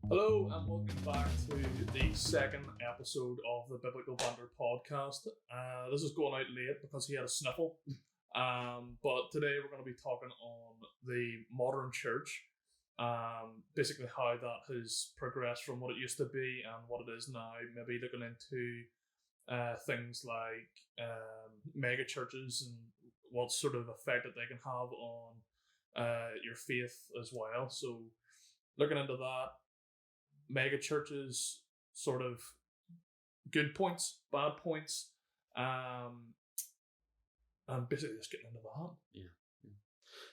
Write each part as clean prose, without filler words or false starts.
Hello and welcome back to the second episode of the Biblical Banter podcast. This is going out late because he had a sniffle. But today we're going to be talking on the modern church, basically how that has progressed from what it used to be and what it is now. Maybe looking into things like mega churches and what sort of effect that they can have on your faith as well. So looking into that, mega churches, sort of good points, bad points, and basically just getting into that. Yeah.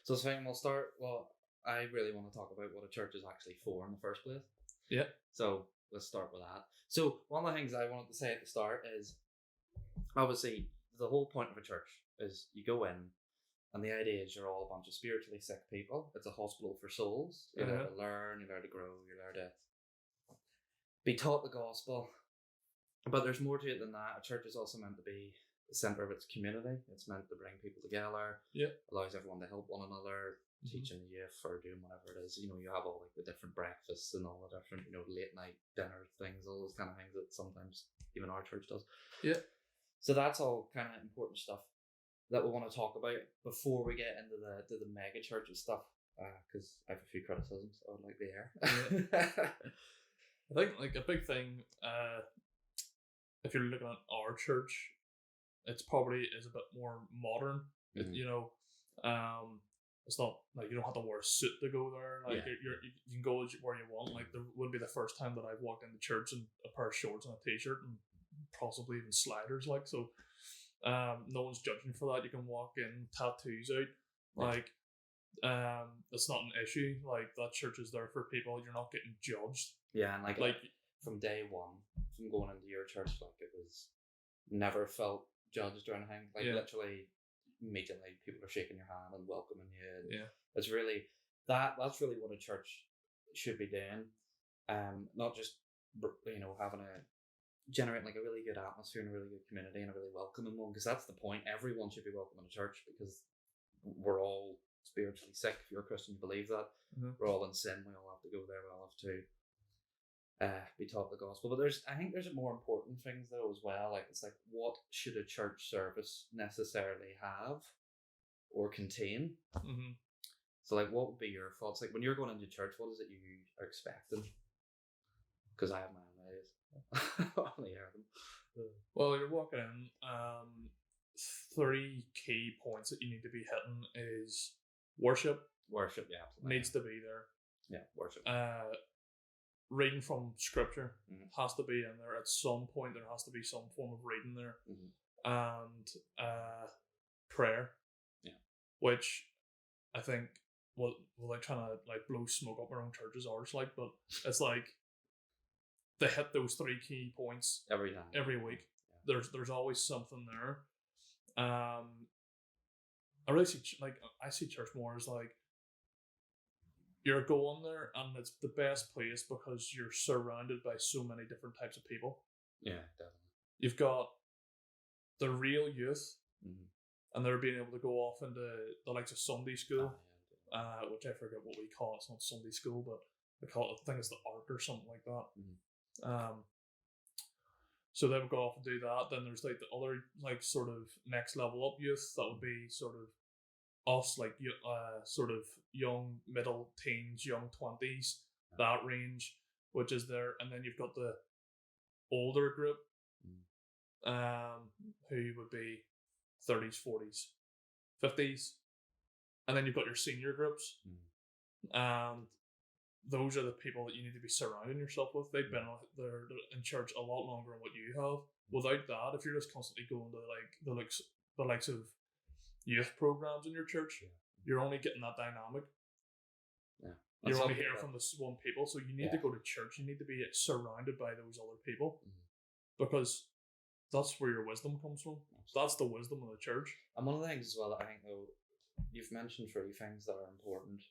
So Sven, we'll start. Well, I really want to talk about what a church is actually for in the first place. Yeah. So let's start with that. So one of the things I wanted to say at the start is, obviously, the whole point of a church is you go in, and the idea is you're all a bunch of spiritually sick people. It's a hospital for souls. You're there to learn, you're there to grow, you're there to be taught the gospel. But there's more to it than that. A church is also meant to be the centre of its community. It's meant to bring people together. Yeah. Allows everyone to help one another, teaching youth or doing whatever it is. You know, you have all like the different breakfasts and all the different, late night dinner things, all those kind of things that sometimes even our church does. Yeah. So that's all kind of important stuff that we want to talk about before we get into the mega churches stuff. Because I have a few criticisms I would like to hear. Yeah. I think like a big thing, if you're looking at our church, it's probably is a bit more modern. Mm-hmm. It's not like you don't have to wear a suit to go there. Like you can go where you want. Like there would be the first time that I've walked into church in a pair of shorts and a t-shirt and possibly even sliders. Like so, no one's judging for that. You can walk in tattoos out. Like it's not an issue. Like that church is there for people. You're not getting judged. Yeah, and like from day one, from going into your church, like it was never felt judged or anything. Like literally, immediately people are shaking your hand and welcoming you. And it's really that's really what a church should be doing. Not just having generate like a really good atmosphere and a really good community and a really welcoming one, because that's the point. Everyone should be welcome in a church because we're all spiritually sick. If you're a Christian, you believe that. We're all in sin. We all have to go there. We all have to be taught the gospel. But I think there's more important things though as well. Like it's like, what should a church service necessarily have or contain? Mm-hmm. So like, what would be your thoughts? Like when you're going into church, what is it you are expecting? Because I have my own ideas. I only hear them. Well, you're walking in. 3 key points that you need to be hitting is worship. Worship, yeah, absolutely. Needs to be there. Yeah, worship. Reading from scripture has to be in there at some point. There has to be some form of reading there, and prayer. Yeah, which I think we're like trying to like blow smoke up our own churches, ours like, but it's like they hit those 3 key points every time, every week. Yeah. There's always something there. I really see church more as like you're going there and it's the best place because you're surrounded by so many different types of people. Yeah, definitely. You've got the real youth, and they're being able to go off into the likes of Sunday school, which I forget what we call it. It's not Sunday school, but they call it, I think it's the art or something like that. So they would go off and do that. Then there's like the other like sort of next level up youth that would be sort of us, like sort of young middle teens, young 20s, that range, which is there. And then you've got the older group, who would be 30s, 40s, 50s, and then you've got your senior groups, and those are the people that you need to be surrounding yourself with. They've been they're in church a lot longer than what you have. Without that, if you're just constantly going to like the likes of youth programs in your church, you're only getting that dynamic. Yeah, you're only hearing from this one people, so you need to go to church. You need to be surrounded by those other people, because that's where your wisdom comes from. That's the wisdom of the church. And one of the things as well that I think though, you've mentioned 3 things that are important.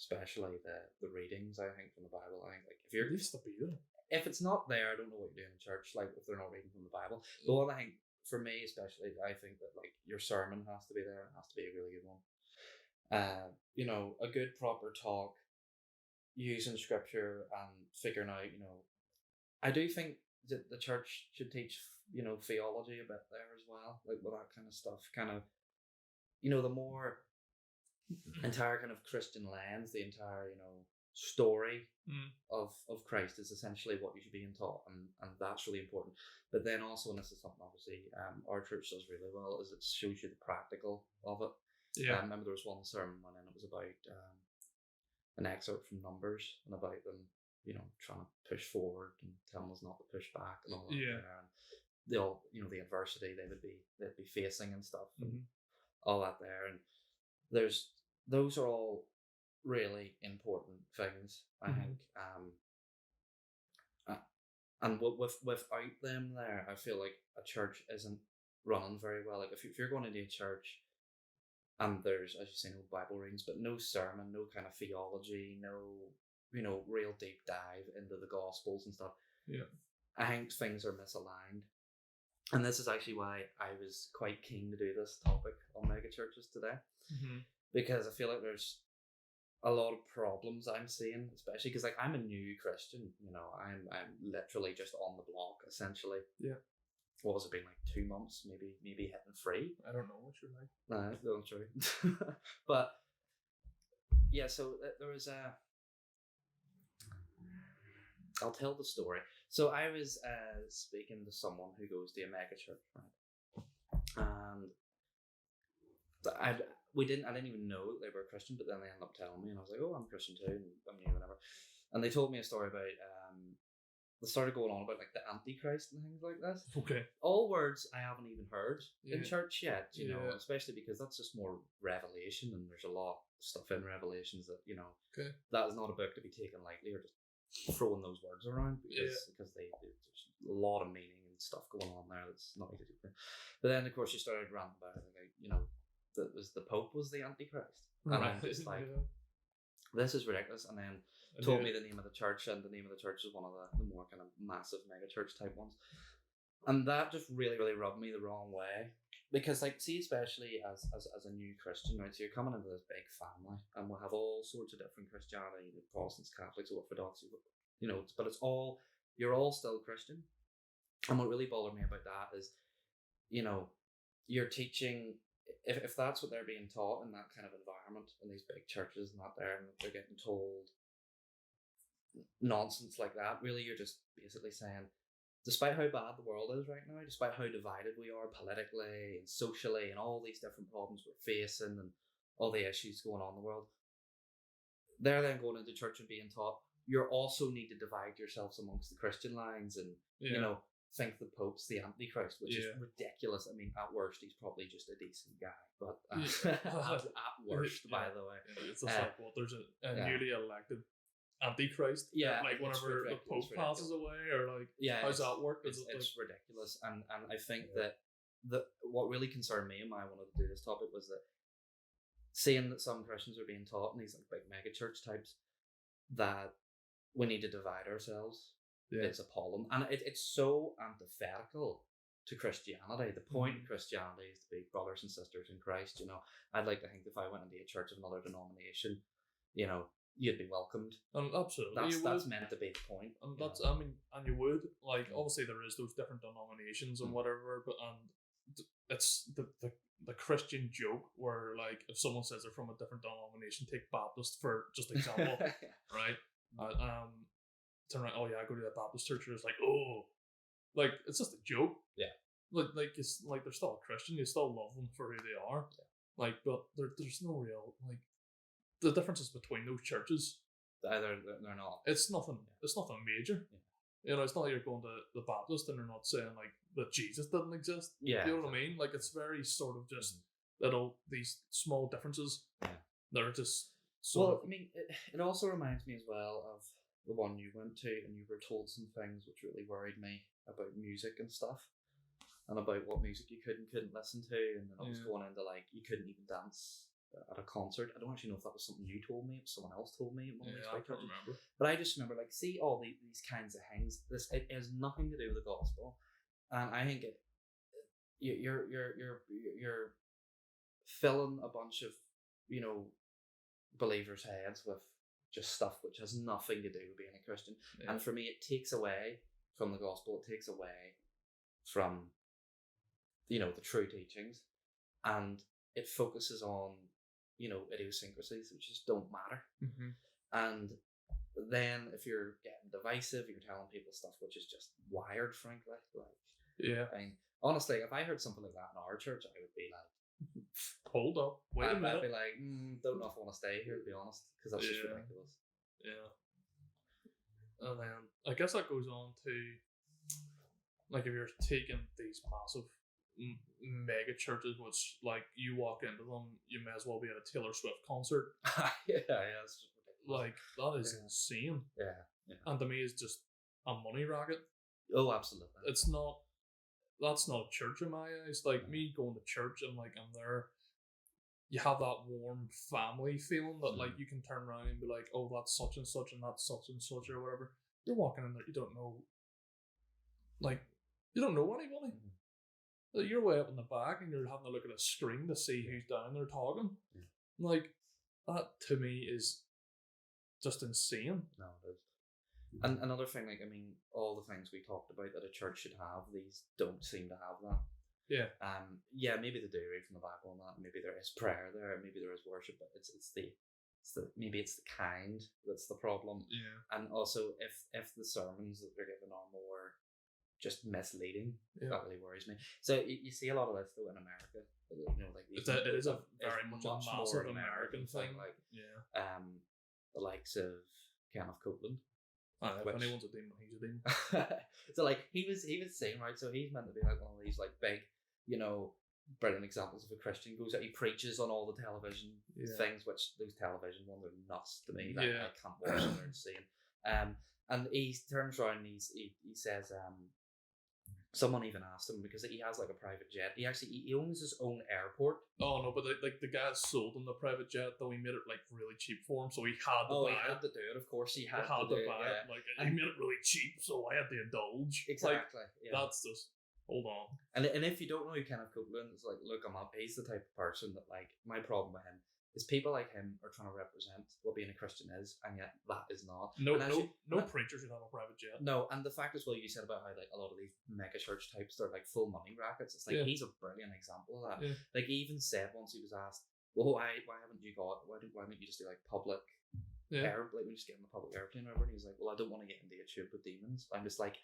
Especially the readings, I think, from the Bible. I think, like, if you're... It needs to be there. If it's not there, I don't know what you're doing in church, like, if they're not reading from the Bible. But one, I think, for me especially, I think that, like, your sermon has to be there. It has to be a really good one. A good proper talk using scripture and figuring out, you know, I do think that the church should teach, you know, theology a bit there as well, like with that kind of stuff. Kind of, you know, the more entire kind of Christian lens, the entire, you know, story of Christ is essentially what you should be taught, and that's really important. But then also, and this is something obviously our church does really well, is it shows you the practical of it. Yeah. I remember there was one sermon when it was about an excerpt from Numbers and about them, you know, trying to push forward and telling us not to push back and all that. Yeah. And the all, you know, the adversity they'd be facing and stuff, and all that there. And those are all really important things, I think. And without them there, I feel like a church isn't running very well. Like if you're going into a church and there's, as you say, no Bible readings, but no sermon, no kind of theology, no, you know, real deep dive into the Gospels and stuff. Yeah, I think things are misaligned. And this is actually why I was quite keen to do this topic on megachurches today, because I feel like there's a lot of problems I'm seeing, especially because like I'm a new Christian, you know, I'm literally just on the block essentially. Yeah. What has it been, like 2 months, maybe hitting 3? I don't know what you're like. No, not true. But yeah, so there was I'll tell the story. So I was speaking to someone who goes to a mega church, right? And I didn't even know that they were a Christian, but then they ended up telling me, and I was like, oh, I'm Christian too, and I'm new, whatever. And they told me a story about they started going on about like the Antichrist and things like this. Okay. All words I haven't even heard in church yet, you know, especially because that's just more Revelation, and there's a lot of stuff in Revelations that, you know, that is not a book to be taken lightly or just throwing those words around, because there's a lot of meaning and stuff going on there that's not easy to do. But then, of course, you started ranting about it, like, you know, that was the Pope was the Antichrist. And I'm just like, this is ridiculous. And then told me the name of the church, and the name of the church is one of the more kind of massive mega church type ones. And that just really, really rubbed me the wrong way. Because, like, see, especially as a new Christian, right? So you're coming into this big family, and we'll have all sorts of different Christianity, Protestants, Catholics, Orthodox, you know, but you're all still Christian. And what really bothered me about that is, you know, you're teaching, if that's what they're being taught in that kind of environment, in these big churches and that there, and they're getting told nonsense like that, really you're just basically saying, despite how bad the world is right now, despite how divided we are politically and socially and all these different problems we're facing and all the issues going on in the world, they're then going into church and being taught, you also need to divide yourselves amongst the Christian lines and, you know, think the Pope's the Antichrist, which is ridiculous. I mean, at worst, he's probably just a decent guy, but at worst, by the way. It's just like, well, there's a newly elected Antichrist. Yeah, like whenever the Pope passes away, or like, how's that work? It's ridiculous, and I think that what really concerned me and why I wanted to do this topic was that seeing that some Christians are being taught in these like big mega church types that we need to divide ourselves. It's appalling, and it's so antithetical to Christianity. The point of Christianity is to be brothers and sisters in Christ. You know, I'd like to think if I went into a church of another denomination, you know, you'd be welcomed. Absolutely, that's meant to be the point. And that's, I mean, and you would, like, obviously there is those different denominations and whatever, but it's the Christian joke where, like, if someone says they're from a different denomination, take Baptist for just example, right? Turn around, oh yeah, I go to a Baptist church, and it's like, oh, like, it's just a joke. Yeah. Like it's like they're still a Christian, you still love them for who they are. Yeah. Like, but there's no real, like, the differences between those churches. They're not. It's nothing. It's nothing major. Yeah. You know, it's not like you're going to the Baptist and they're not saying like that Jesus didn't exist. Yeah. You know what I mean? Like, it's very sort of just these small differences. Yeah. That are just I mean, it also reminds me as well of the one you went to, and you were told some things which really worried me about music and stuff, and about what music you could and couldn't listen to, and then I was going into like you couldn't even dance at a concert. I don't actually know if that was something you told me, if someone else told me. I can't remember. But I just remember, like, see all these kinds of things. It has nothing to do with the gospel, and I think you're filling a bunch of, you know, believers' heads with just stuff which has nothing to do with being a Christian. Yeah. And for me, it takes away from the gospel. It takes away from, the true teachings, and it focuses on, idiosyncrasies which just don't matter. Mm-hmm. And then if you're getting divisive, you're telling people stuff which is just wired, frankly. Honestly, if I heard something like that in our church, I would be like, hold up, wait a minute. I'd be like, don't know if I want to stay here, to be honest, because that's just ridiculous. Yeah. And then I guess that goes on to, like, if you're taking these massive mega churches, which, like, you walk into them, you may as well be at a Taylor Swift concert. It's just ridiculous. Like, that is insane. Yeah. And to me, it's just a money racket. Oh, absolutely. That's not a church in my eyes. Like, me going to church and, like, I'm there, you have that warm family feeling that, like, you can turn around and be like, oh, that's such and such and that's such and such or whatever. You're walking in there, you don't know, like, you don't know anybody. You're way up in the back and you're having to look at a screen to see who's down there talking. Like, that to me is just insane. No, it is. And another thing, like, I mean, all the things we talked about that a church should have, these don't seem to have that. Yeah. Maybe they do read from the Bible and that. Maybe there is prayer there. Maybe there is worship, but it's the kind that's the problem. Yeah. And also, if the sermons that they're given are more just misleading, that really worries me. So you see a lot of this though in America. Like it is a very much a massive American thing. Like, the likes of Kenneth Copeland. If anyone's a demon, he's a demon. So like he was saying, right, so he's meant to be like one of these like big, brilliant examples of a Christian. Goes out, he preaches on all the television things, which those television ones are nuts to me. Like, I can't watch them, they're insane. And he turns around and he says, someone even asked him, because he has like a private jet. He owns his own airport. Oh no, but the guy sold him the private jet, though he made it like really cheap for him, so he had to buy it. He had to do it, of course. He had to buy it. Like, he made it really cheap, so I had to indulge. Exactly. Like, that's just, hold on. And if you don't know who Kenneth Copeland is, like, look him up. He's the type of person that, like, my problem with him is people like him are trying to represent what being a Christian is, and yet that is not. No preacher should have a private jet. No, and the fact as well, you said about how like a lot of these mega church types, they're like full money rackets. It's like he's a brilliant example of that. Yeah. Like he even said once, he was asked, "Well, why haven't you got? Why don't you just do like public air? Like we just get in the public airplane or whatever?" And he's like, "Well, I don't want to get into a tube with demons." I'm just like,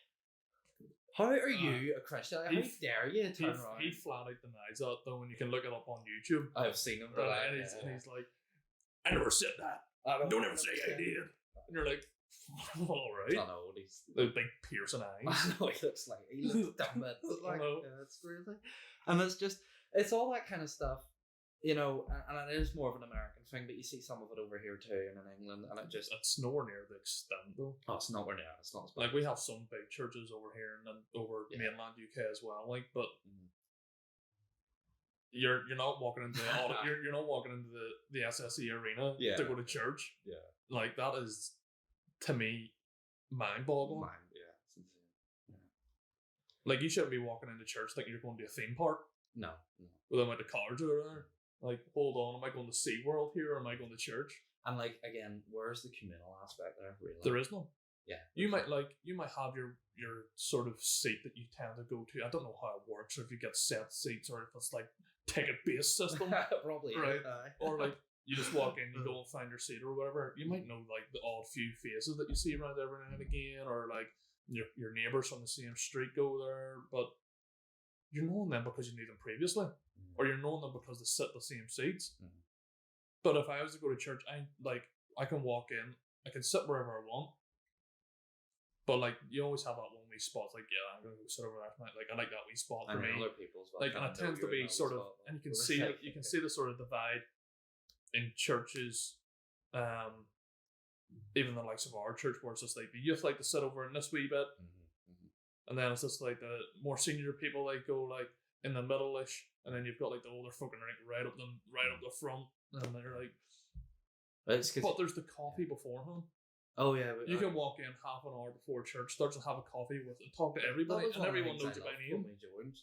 how are you a Christian? How dare you turn around? He flat out denies that though, and you can look it up on YouTube. I've seen him. And he's like, I never said that. Don't ever say I did. And you're like, all right. I know, he's the big piercing eyes. I know, he looks dumb. Like, it's crazy. And it's all that kind of stuff, and it is more of an American thing, but you see some of it over here too, and in England, and it's nowhere near the extent though. Oh, it's nowhere near. It's not as bad. Like, we have some big churches over here and then over mainland UK as well, like, but you're not walking into you're not walking into the SSE arena to go to church. Yeah. Like, that is, to me, mind-boggling. It's insane. Yeah. Like, you shouldn't be walking into church thinking you're going to a theme park. No. With the amount of cars that are there. Like, hold on, am I going to SeaWorld here or am I going to church? And like, again, where's the communal aspect there, really? There is none. Yeah. You might have your sort of seat that you tend to go to. I don't know how it works, or if you get set seats, or if it's like ticket-based system. Probably. Right. Or like, you just walk in, you go and find your seat or whatever. You might know like the odd few faces that you see around every now and again, or like your neighbours from the same street go there, but you're knowing them because you knew them previously, or you're knowing them because they sit the same seats. But if I was to go to church, I can walk in, I can sit wherever I want, but like, you always have that one wee spot. Like, I'm gonna go sit over there tonight. Like, I like that wee spot for me. Other people's like, and it tends to be sort of, and you can see the sort of divide in churches, even the likes of our church, where it's just like the youth like to sit over in this wee bit, and then it's just like the more senior people like go like in the middle-ish, and then you've got like the older folk and like right up the front, and they're like, but there's the coffee beforehand. Oh yeah, you can walk in half an hour before church, start to have a coffee with it, talk to everybody, and everyone knows you by name.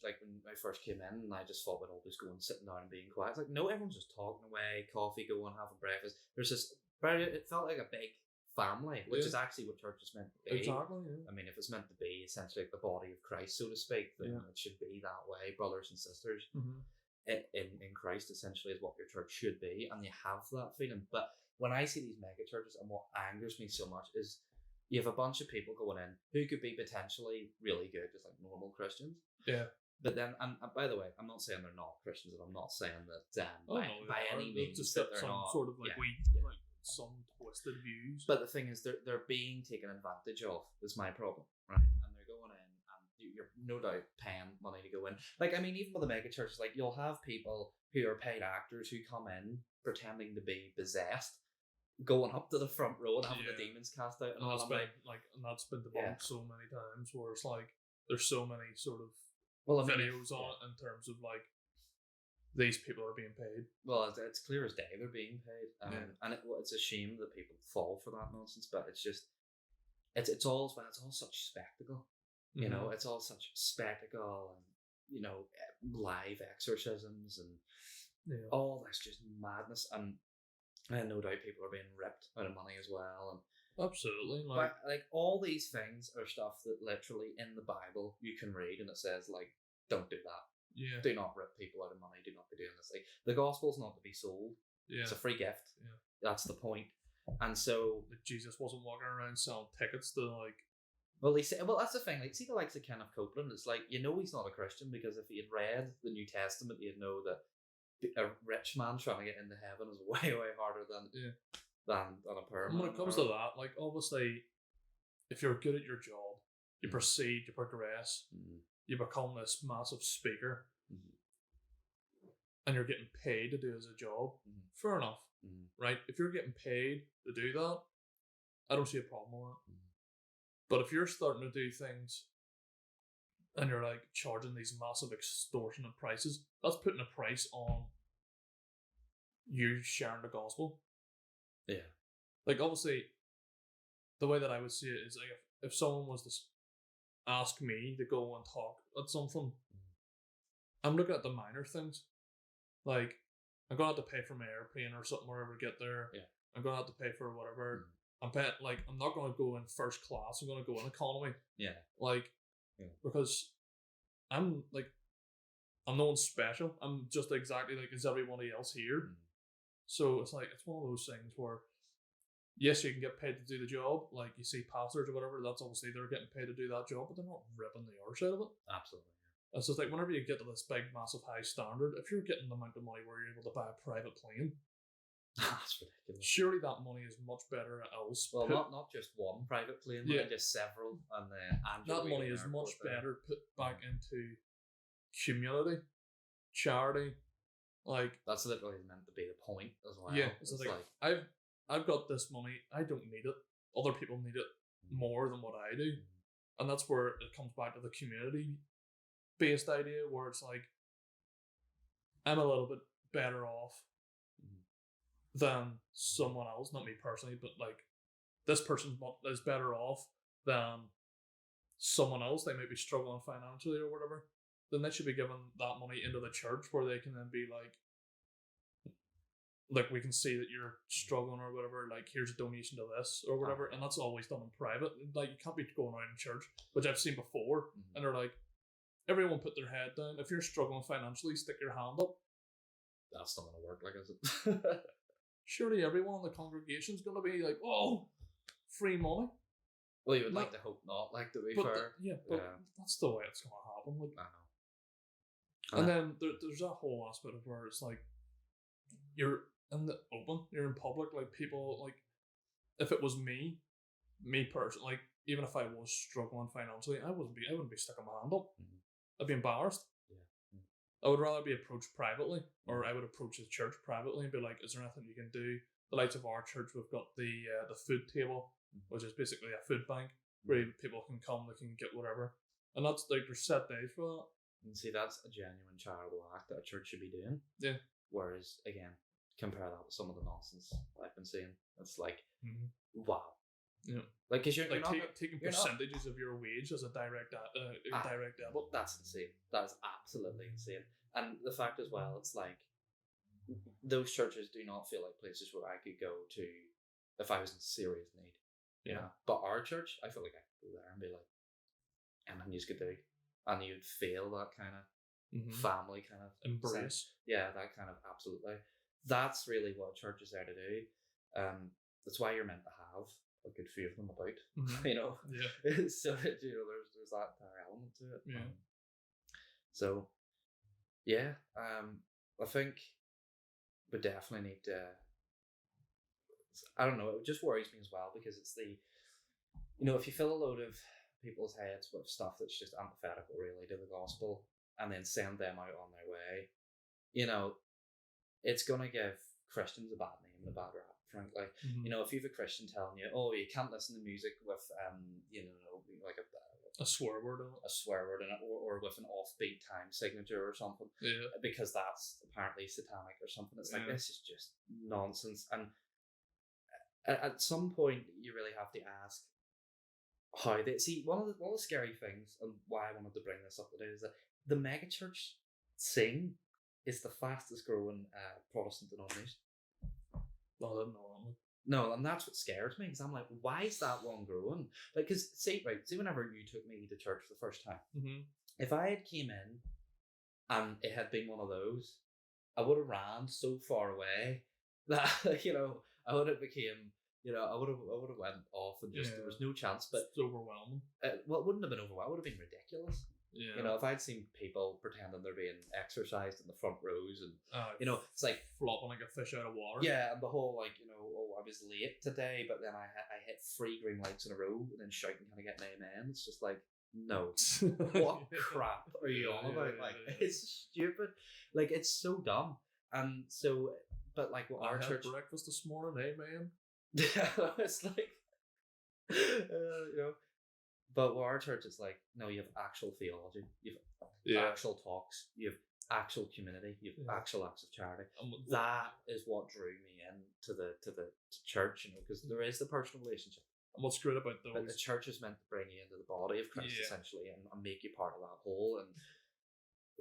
Like when I first came in, and I just thought we'd always go and sitting down and being quiet. It's like no, everyone's just talking away, coffee, going, having breakfast. There's this it felt like a big family, which is actually what church is meant to be. Exactly. Yeah. I mean, if it's meant to be essentially like the body of Christ, so to speak, then it should be that way, brothers and sisters. Mm-hmm. In Christ, essentially, is what your church should be, and you have that feeling. But when I see these mega churches, and what angers me so much is you have a bunch of people going in who could be potentially really good, just like normal Christians. Yeah. But then, and by the way, I'm not saying they're not Christians, and I'm not saying that by any means just that they're some not, sort of like like some twisted views. But the thing is, they're being taken advantage of. Is my problem, right? And they're going in, and you're no doubt paying money to go in. Like, I mean, even with the mega churches, like you'll have people who are paid actors who come in pretending to be possessed, going up to the front row and having the demons cast out, and that's been debunked so many times. Where it's like there's so many sort of videos on it in terms of like these people are being paid. Well, it's clear as day they're being paid, and it's a shame that people fall for that nonsense. But it's just it's all such spectacle, you know. It's all such spectacle, and you know, live exorcisms and all this just madness, and no doubt people are being ripped out of money as well, and absolutely, like all these things are stuff that literally in the Bible you can read, and it says like, don't do that. Yeah. Do not rip people out of money. Do not be doing this. Like, the gospel's not to be sold. Yeah. It's a free gift. Yeah. That's the point. And so Jesus wasn't walking around selling tickets to like. Well, that's the thing. Like, see the likes of Kenneth Copeland. It's like, you know, he's not a Christian because if he had read the New Testament, he'd know that a rich man trying to get into heaven is way harder than a poor man. When it comes to that, like obviously, if you're good at your job, you proceed, you progress, you become this massive speaker, and you're getting paid to do as a job. Fair enough, right? If you're getting paid to do that, I don't see a problem with that. But if you're starting to do things and you're like charging these massive extortionate prices, that's putting a price on you sharing the gospel. Yeah. Like obviously, the way that I would see it is like if someone was to ask me to go and talk at something, I'm looking at the minor things. Like, I'm going to have to pay for my airplane or something wherever I get there. Yeah. I'm going to have to pay for whatever. I'm paying, like, I'm not going to go in first class. I'm going to go in economy. Yeah. Like, because I'm no one special. I'm just exactly like as everybody else here. So it's like, it's one of those things where, yes, you can get paid to do the job. Like, you see pastors or whatever, that's obviously they're getting paid to do that job, but they're not ripping the arse out of it. Absolutely. It's just like, whenever you get to this big, massive, high standard, if you're getting the amount of money where you're able to buy a private plane, that's ridiculous. Surely that money is much better else. Well, not just one private plane, just several. And that money is much better put back into community, charity. Like, that's literally meant to be the point as well. Yeah, it's like I've got this money. I don't need it. Other people need it more than what I do, and that's where it comes back to the community-based idea, where it's like I'm a little bit better off than someone else. Not me personally, but like this person is better off than someone else. They might be struggling financially or whatever. Then they should be given that money into the church, where they can then be like, we can see that you're struggling or whatever, like, here's a donation to this or whatever. And that's always done in private. Like, you can't be going around in church, which I've seen before. And they're like, everyone put their head down. If you're struggling financially, stick your hand up. That's not going to work, like, is it? Surely everyone in the congregation's going to be like, oh, free money. Well, you would like to hope not, like, to be fair. But that's the way it's going to happen. Like, I know. And then there's that whole aspect of where it's like, you're in the open, you're in public, like, people, like, if it was me personally, like, even if I was struggling financially, I wouldn't be sticking my hand up. I'd be embarrassed. I would rather be approached privately, or I would approach the church privately and be like, is there anything you can do? The likes of our church, we've got the food table, which is basically a food bank where people can come, they can get whatever, and that's like, there's set days for that. And see, that's a genuine charitable act that a church should be doing. Yeah. Whereas, again, compare that with some of the nonsense I've been seeing. It's like, wow. Yeah. Like, because you're not taking percentages of your wage as a direct debit. That's insane. That is absolutely insane. And the fact as well, it's like those churches do not feel like places where I could go to if I was in serious need. Yeah. But our church, I feel like I could go there and be like, and you could do, and you'd feel that kind of family kind of embrace. Yeah, that kind of absolutely. That's really what church is there to do. That's why you're meant to have a good few of them about. Yeah. So there's that element to it. Yeah. So yeah, I think we definitely need to. I don't know. It just worries me as well because it's the, if you fill a load of people's heads with stuff that's just antithetical really to the gospel and then send them out on their way, it's gonna give Christians a bad name and a bad rap. Frankly, if you've a Christian telling you, "Oh, you can't listen to music with, like a swear word in it, or with an offbeat time signature or something, because that's apparently satanic or something." It's like this is just nonsense. And at some point, you really have to ask how they see. One of the scary things, and why I wanted to bring this up today, is that the megachurch scene is the fastest growing Protestant denomination. Well, I didn't know that. No, and that's what scares me because I'm like, why is that one growing? Like, because see whenever you took me to church for the first time, if I had came in and it had been one of those, I would have ran so far away that I would have became. I would have went off and just there was no chance. But it's overwhelming. Well, it wouldn't have been overwhelming. It would have been ridiculous. Yeah. If I'd seen people pretending they're being exercised in the front rows and it's like flopping like a fish out of water. Yeah, and the whole I was late today, but then I hit 3 green lights in a row and then shouting, "Can I get an amen?" It's just like, no, what crap are you on about? It's stupid. Like, it's so dumb. And so, but like what our church breakfast this morning, amen. It's like, but what our church is like, no, you have actual theology, you have actual talks, you have actual community, you have actual acts of charity. That is what drew me into the church, because there is the personal relationship. And what's great about those? But the church is meant to bring you into the body of Christ essentially, and make you part of that whole. And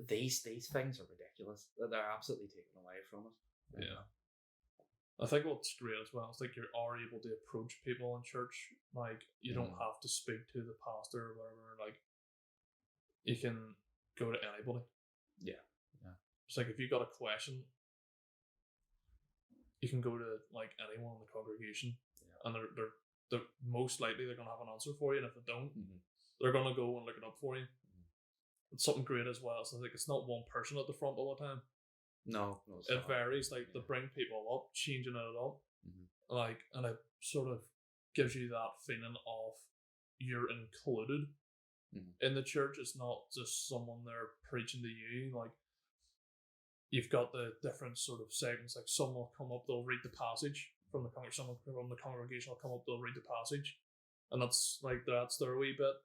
these things are ridiculous. They're absolutely taken away from us. Yeah. I think what's great as well is like you are able to approach people in church. Like, you don't have to speak to the pastor or whatever. Like, you can go to anybody. Yeah. It's like if you got a question, you can go to like anyone in the congregation, and they're most likely they're gonna have an answer for you. And if they don't, they're gonna go and look it up for you. It's something great as well. So like it's not one person at the front all the time. No, it varies. Like they bring people up, changing it up, like, and it sort of gives you that feeling of you're included in the church. It's not just someone there preaching to you. Like, you've got the different sort of segments. Like, someone will come up, they'll read the passage from the someone from the congregation will come up, they'll read the passage, and that's their wee bit.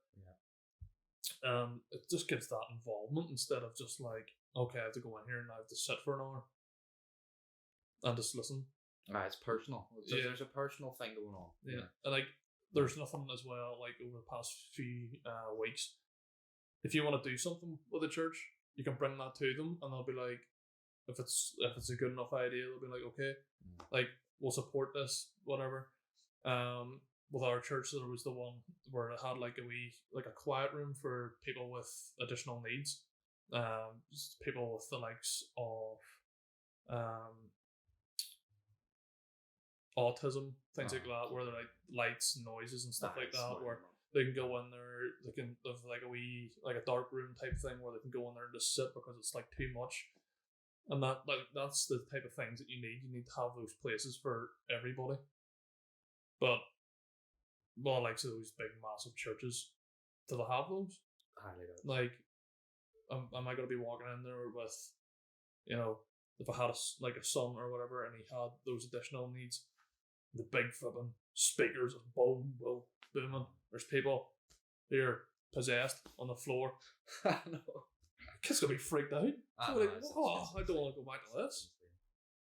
It just gives that involvement instead of just like, okay, I have to go in here and I have to sit for an hour and just listen. It's personal. There's a personal thing going on. Yeah. And like, there's nothing as well, like over the past few weeks, if you want to do something with the church, you can bring that to them and they'll be like, if it's a good enough idea, they'll be like, okay, like, we'll support this, whatever. With our church, there was the one where it had like a quiet room for people with additional needs. People with the likes of autism, things like that, where they're like lights, noises, and stuff like that, where they can go in there, they can have like a dark room type thing where they can go in there and just sit because it's like too much. And that's the type of things that you need. You need to have those places for everybody. But like, so those big massive churches, do they have those? Like, am I going to be walking in there with, if I had a son or whatever and he had those additional needs, the big flipping speakers of boom, booming. There's people here possessed on the floor. I know. Kid's going to be freaked out. I don't want to go back to this.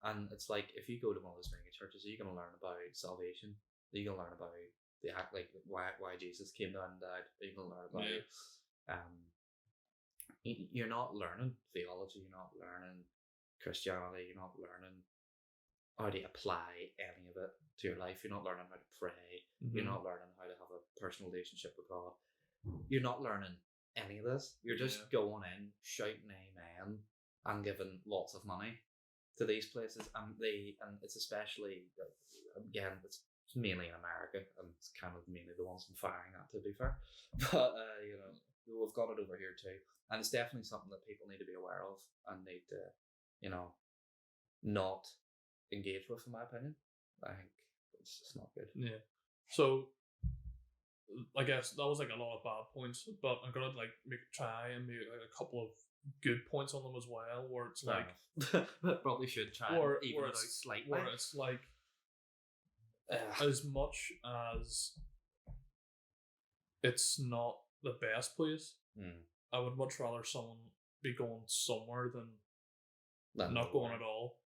And it's like, if you go to one of those mega churches, are you going to learn about salvation? Are you going to learn about the act like why Jesus came down and died. You can learn about it. You're not learning theology. You're not learning Christianity. You're not learning how to apply any of it to your life. You're not learning how to pray. You're not learning how to have a personal relationship with God. You're not learning any of this. You're just going in, shouting amen, and giving lots of money to these places. And it's especially, again, it's mainly in America, and it's kind of mainly the ones I'm firing at, to be fair. But, we've got it over here too. And it's definitely something that people need to be aware of and need to, not engage with, in my opinion. I think it's just not good. Yeah. So I guess that was like a lot of bad points, but I'm gonna like try and make like a couple of good points on them as well, where it's probably should try or even it out slightly. Where it's like as much as it's not the best place, I would much rather someone be going somewhere than not going at all.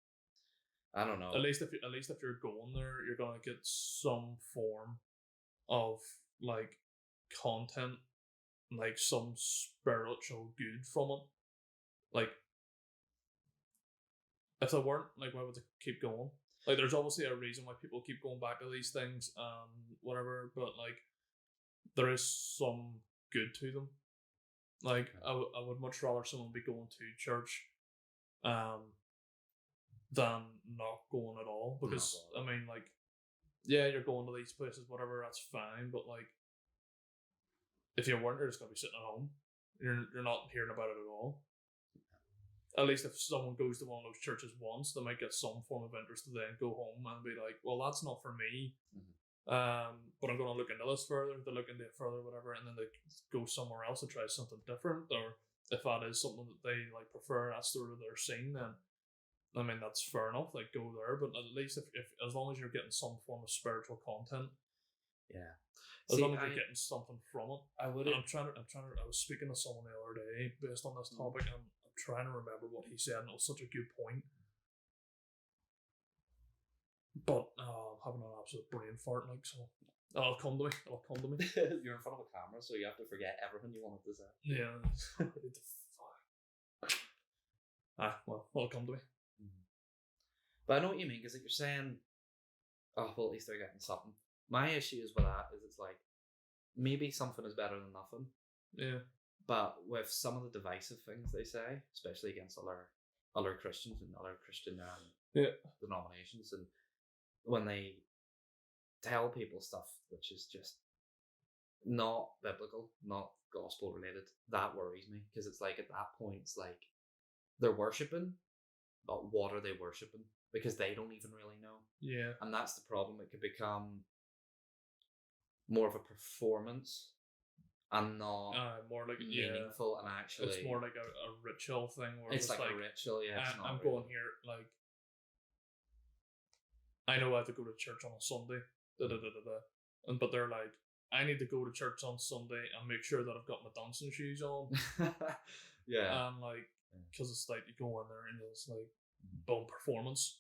I don't know. At least if you're going there, you're gonna get some form of like content, like some spiritual good from it. Like, if they weren't, like, why would they keep going? Like, there's obviously a reason why people keep going back to these things and whatever, but like, there is some good to them. Like, I would much rather someone be going to church than not going at all. Because, I mean, like, yeah, you're going to these places, whatever, that's fine, but like, if you weren't, you're just going to be sitting at home. You're not hearing about it at all. At least if someone goes to one of those churches once, they might get some form of interest to then go home and be like, well, that's not for me. But I'm going to look into this further, to look into it further, whatever, and then they go somewhere else to try something different. Or if that is something that they like prefer, that's sort of their scene, then I mean, that's fair enough, like go there, but at least if as long as you're getting some form of spiritual content. Yeah. As long as you're getting something from it. I was speaking to someone the other day based on this topic, and I'm trying to remember what he said, and it was such a good point. But I'm having an absolute brain fart, like, so it'll come to me. You're in front of a camera, so you have to forget everything you wanted to say. Yeah. Well, it'll come to me. But I know what you mean, because like you're saying, oh, well, at least they're getting something. My issue is with that is it's like, maybe something is better than nothing. Yeah. But with some of the divisive things they say, especially against other Christians and other Christian denominations, and when they tell people stuff which is just not biblical, not gospel related, that worries me, because it's like at that point it's like they're worshipping, but what are they worshipping? Because they don't even really know. Yeah. And that's the problem. It could become more of a performance and not more like meaningful and actually. It's more like a ritual thing where it's like a ritual, yeah. I'm going here, like, I know I have to go to church on a Sunday, but they're like, I need to go to church on Sunday and make sure that I've got my dancing shoes on. Yeah. And like, because it's like you go in there and it's like, boom, performance.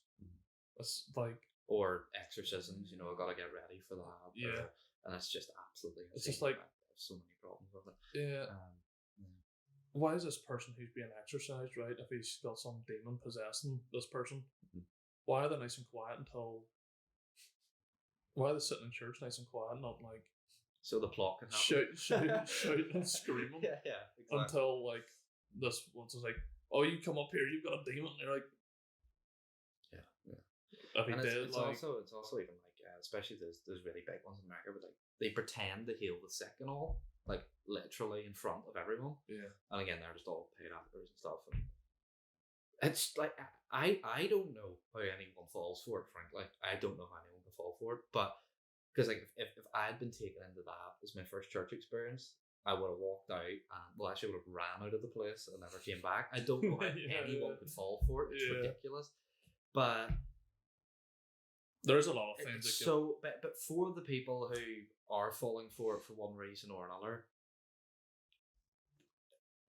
It's like, or exorcisms, I've got to get ready for that. Yeah. And it's just absolutely insane. It's just like, I have so many problems with it. Yeah. Why is this person who's being exorcised, right? If he's got some demon possessing this person, why are they nice and quiet why are they sitting in church nice and quiet, not like, so the plot can happen. Shout and screaming. Yeah, exactly. Until like this once is like, oh, you come up here, you've got a demon. And they're like, yeah. And it's also even like, especially those really big ones in America, but like they pretend to heal the sick and all, like literally in front of everyone. Yeah. And again, they're just all paid actors and stuff. And it's like I don't know how anyone falls for it. Frankly, I don't know how anyone can fall for it. But because like if I had been taken into that as my first church experience, I would have walked out and actually would have ran out of the place and never came back. I don't know how anyone could fall for it. It's ridiculous. But there's a lot of things. But for the people who are falling for it for one reason or another,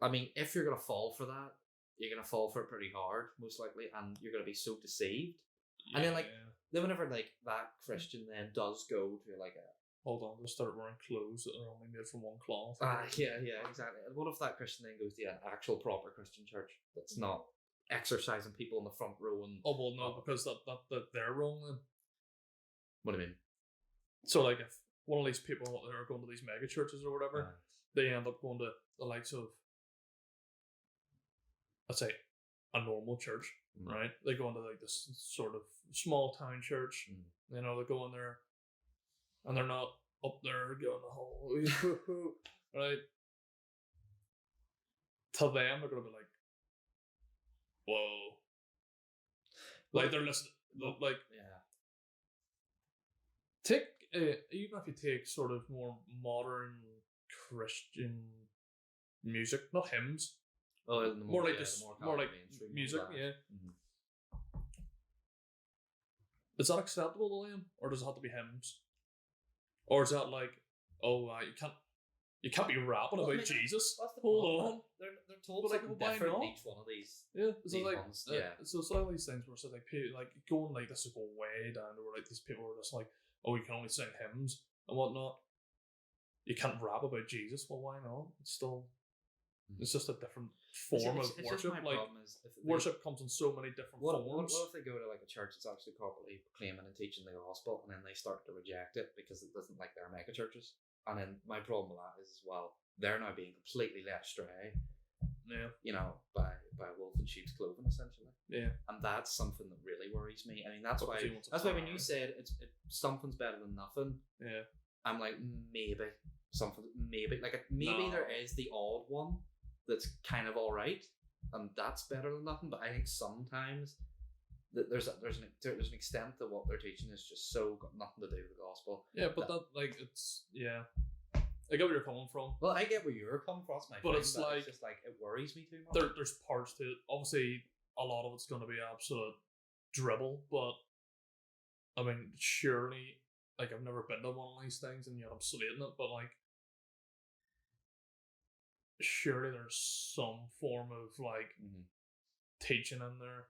I mean, if you're gonna fall for that, you're gonna fall for it pretty hard, most likely, and you're gonna be so deceived. And then whenever like that Christian then does go to like hold on, they'll start wearing clothes that are only made from one cloth. Yeah, exactly. And what if that Christian then goes to an actual proper Christian church that's not exercising people in the front row and... Oh, well, no, because that they're wrong then. What do you mean? So, like, if one of these people that are going to these mega churches or whatever, they end up going to the likes of, let's say, a normal church, right? They go into like this sort of small town church, you know, they go in there and they're not up there going the whole, right? To them, they're going to be like, whoa. Like, they're listening, like, take, even if you take sort of more modern Christian music, not hymns, more like this, more like music, yeah. Is that acceptable to them, or does it have to be hymns, or is that like, you can't be rapping about Jesus? Hold on, they're told something different in each one of these. Yeah, so like, ones. Yeah. So it's like these things where it's like going like this is going way down to where like these people are just like, oh, you can only sing hymns and whatnot. You can't rap about Jesus. Well, why not? It's just a different form of worship. Like, worship comes in so many different forms. What if they go to like a church that's actually properly proclaiming and teaching the gospel, and then they start to reject it because it doesn't like their mega churches? And then my problem with that is, well, they're now being completely led astray. Yeah. You know, by wolf in sheep's clothing, essentially. Yeah. And that's something that really worries me. I mean, that's why when you said something's better than nothing. Yeah. I'm like, maybe there is the odd one that's kind of all right, and that's better than nothing. But I think sometimes there's an extent that what they're teaching is just so got nothing to do with the gospel. Yeah, but I get where you're coming from. Well, I get where you're coming from. It's just like it worries me too much. There's parts to it. Obviously, a lot of it's going to be absolute dribble, but I mean, surely, like, I've never been to one of these things, and yet I'm slating it. But like, surely there's some form of like teaching in there.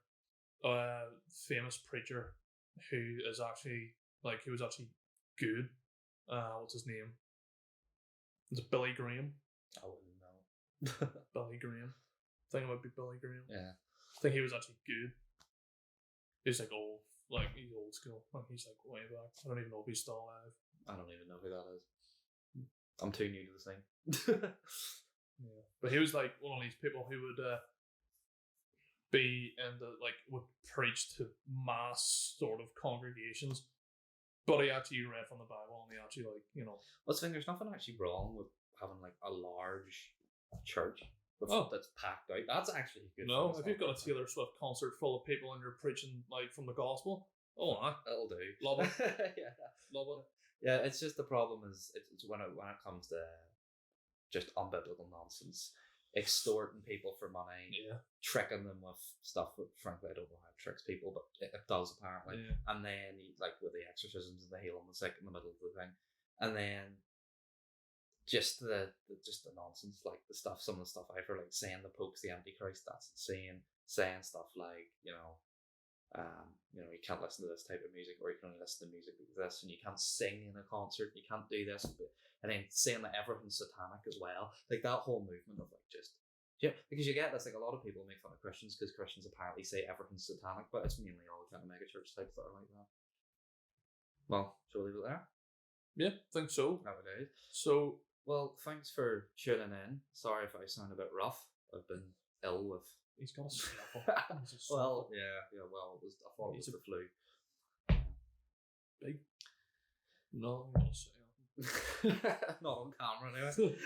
Famous preacher who is actually like, he was actually good. What's his name? Is it Billy Graham? I wouldn't know. Billy Graham. I think it might be Billy Graham. Yeah. I think he was actually good. He's like old, like he's old school. Like, he's like way back. I don't even know if he's still alive. I don't even know who that is. I'm too new to the thing. Yeah, but he was like one of these people who would be in the, like, would preach to mass sort of congregations. But he actually read from the Bible, and he actually, like, you know. Well, the thing, there's nothing actually wrong with having like a large church that's packed out. That's actually good. No, if you've got a Taylor Swift concert full of people and you're preaching like from the gospel, it'll do. Love it. Yeah, love it. Yeah, it's just the problem is it's when it comes to just unbiblical nonsense, extorting people for money, tricking them with stuff that frankly I don't know how it tricks people, but it does apparently. Yeah. And then like with the exorcisms and the healing the sick in the middle of the thing, and then just the nonsense, like some of the stuff I've heard, like saying the Pope's the Antichrist, that's insane. Saying stuff like, you you can't listen to this type of music, or you can only listen to music like this, and you can't sing in a concert, you can't do this, and then saying that everything's satanic as well. Like that whole movement of like because you get this, like a lot of people make fun of Christians because Christians apparently say everything's satanic, but it's mainly all the kind of mega church types that are like that. Well, shall we leave it there? Yeah, think so. Nowadays. So, well, thanks for tuning in. Sorry if I sound a bit rough. I've been ill with. He's got a sniffle. Well, yeah. Well, I thought it was the flu. Big. No, I'm not saying. Not on camera anyway.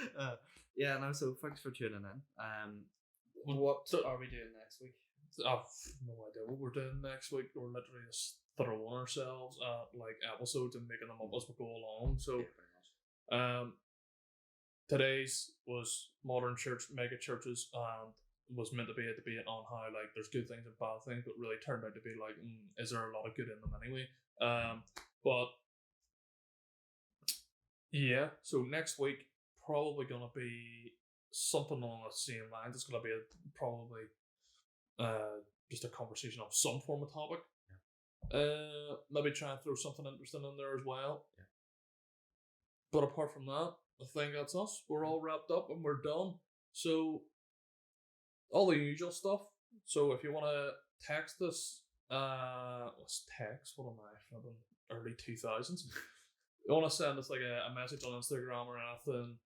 Yeah, no. So thanks for tuning in. What are we doing next week? I've no idea what we're doing next week. We're literally just throwing ourselves at like episodes and making them up as we go along. So, today's was modern church mega churches, and was meant to be a debate on how like there's good things and bad things, but really turned out to be like, is there a lot of good in them anyway? But yeah, so next week probably gonna be something along the same lines. It's gonna be probably just a conversation of some form of topic. Maybe try and throw something interesting in there as well. But apart from that, I think that's us. We're all wrapped up and we're done. So, all the usual stuff. So, if you want to text us, what's text? What am I from the early 2000s? You want to send us like a message on Instagram or anything,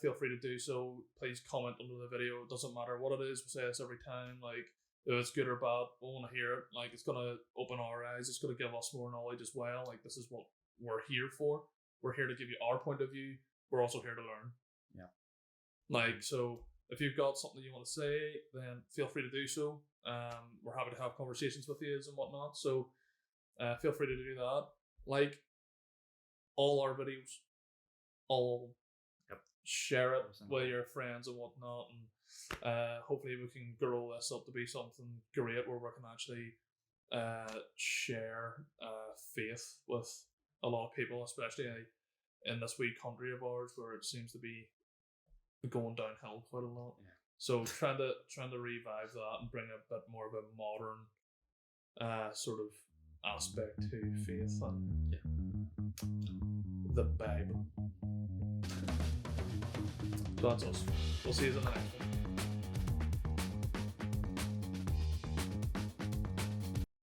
feel free to do so. Please comment under the video. It doesn't matter what it is. We say this every time. Like, if it's good or bad, we want to hear it. Like, it's going to open our eyes. It's going to give us more knowledge as well. Like, this is what we're here for. We're here to give you our point of view. We're also here to learn. Yeah. Like, so if you've got something you want to say, then feel free to do so. We're happy to have conversations with you and whatnot. So feel free to do that. Like all our videos, all of them. Yep. Share it with your friends and whatnot, and hopefully we can grow this up to be something great where we can actually share faith with a lot of people, especially in this wee country of ours where it seems to be going downhill quite a lot. Yeah. So trying to revive that and bring a bit more of a modern sort of aspect to faith and the Bible. So that's us. We'll see you in the next one.